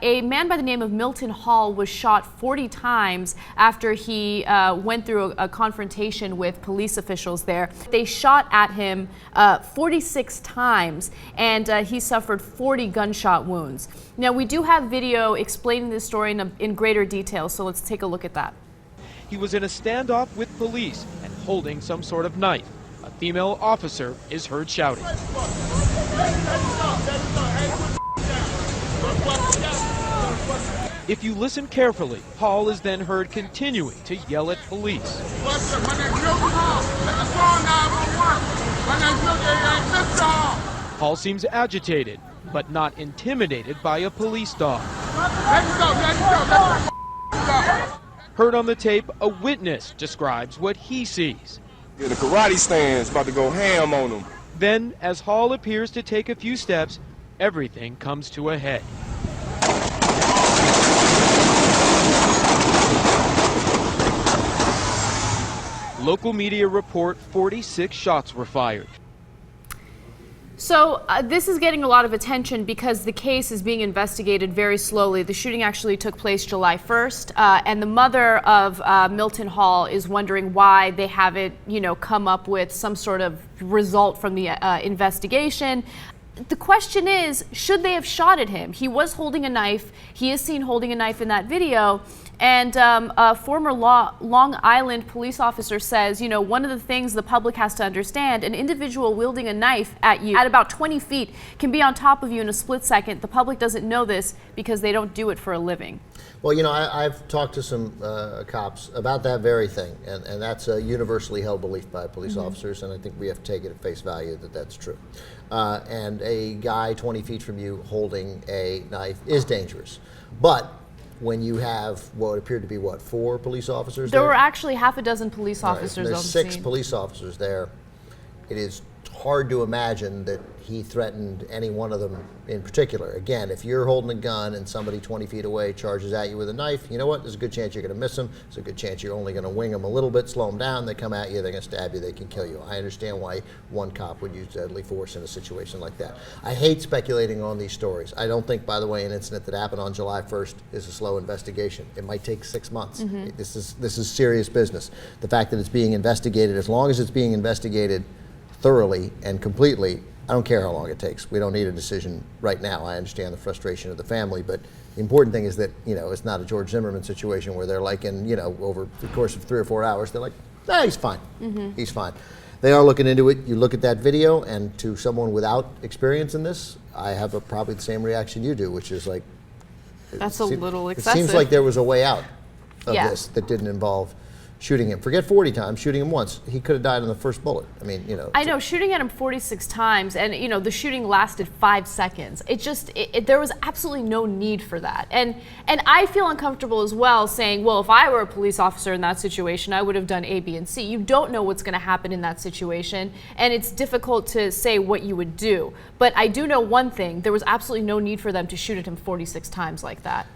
a man by the name of Milton Hall was shot 40 times after he went through a confrontation with police officials there. They shot at him 46 times, and he suffered 40 gunshot wounds. Now, we do have video explaining this story in greater detail, so let's take a look at that. He was in a standoff with police and holding some sort of knife. A female officer is heard shouting. If you listen carefully, Hall is then heard continuing to yell at police. Hall seems agitated, but not intimidated by a police dog. Heard on the tape, a witness describes what he sees. Yeah, the karate stand's about to go ham on him. Then, as Hall appears to take a few steps, everything comes to a head. Local media report 46 shots were fired. So this is getting a lot of attention because the case is being investigated very slowly. The shooting actually took place July 1st, and the mother of Milton Hall is wondering why they haven't, come up with some sort of result from the investigation. The question is, should they have shot at him? He was holding a knife. He is seen holding a knife in that video. And a former Long Island police officer says, one of the things the public has to understand, an individual wielding a knife at you at about 20 feet can be on top of you in a split second. The public doesn't know this because they don't do it for a living. Well, I've talked to some cops about that very thing, and that's a universally held belief by police officers, and I think we have to take it at face value that that's true. And a guy 20 feet from you holding a knife is dangerous. But when you have what appeared to be, 4 police officers there? There were actually half a dozen police officers on the scene. There's 6 scene. police officers there. It is hard to imagine that he threatened any one of them in particular. Again, if you're holding a gun and somebody 20 feet away charges at you with a knife, you know what? There's a good chance you're going to miss them. There's a good chance you're only going to wing them a little bit, slow them down. They come at you, they're going to stab you, they can kill you. I understand why one cop would use deadly force in a situation like that. I hate speculating on these stories. I don't think, by the way, an incident that happened on July 1st is a slow investigation. It might take 6 months. This is serious business. The fact that it's being investigated, as long as it's being investigated thoroughly and completely, I don't care how long it takes. We don't need a decision right now. I understand the frustration of the family, but the important thing is that, it's not a George Zimmerman situation where they're like over the course of 3 or 4 hours, they're like, he's fine. He's fine. They are looking into it. You look at that video, and to someone without experience in this, I have probably the same reaction you do, which is like, that's a little excessive. It seems like there was a way out of this that didn't involve shooting him. Forget 40 times, shooting him once. He could have died on the first bullet. I know, shooting at him 46 times, and the shooting lasted 5 seconds. There was absolutely no need for that. And I feel uncomfortable as well saying, well, if I were a police officer in that situation, I would have done A, B, and C. You don't know what's going to happen in that situation, and it's difficult to say what you would do. But I do know one thing, there was absolutely no need for them to shoot at him 46 times like that.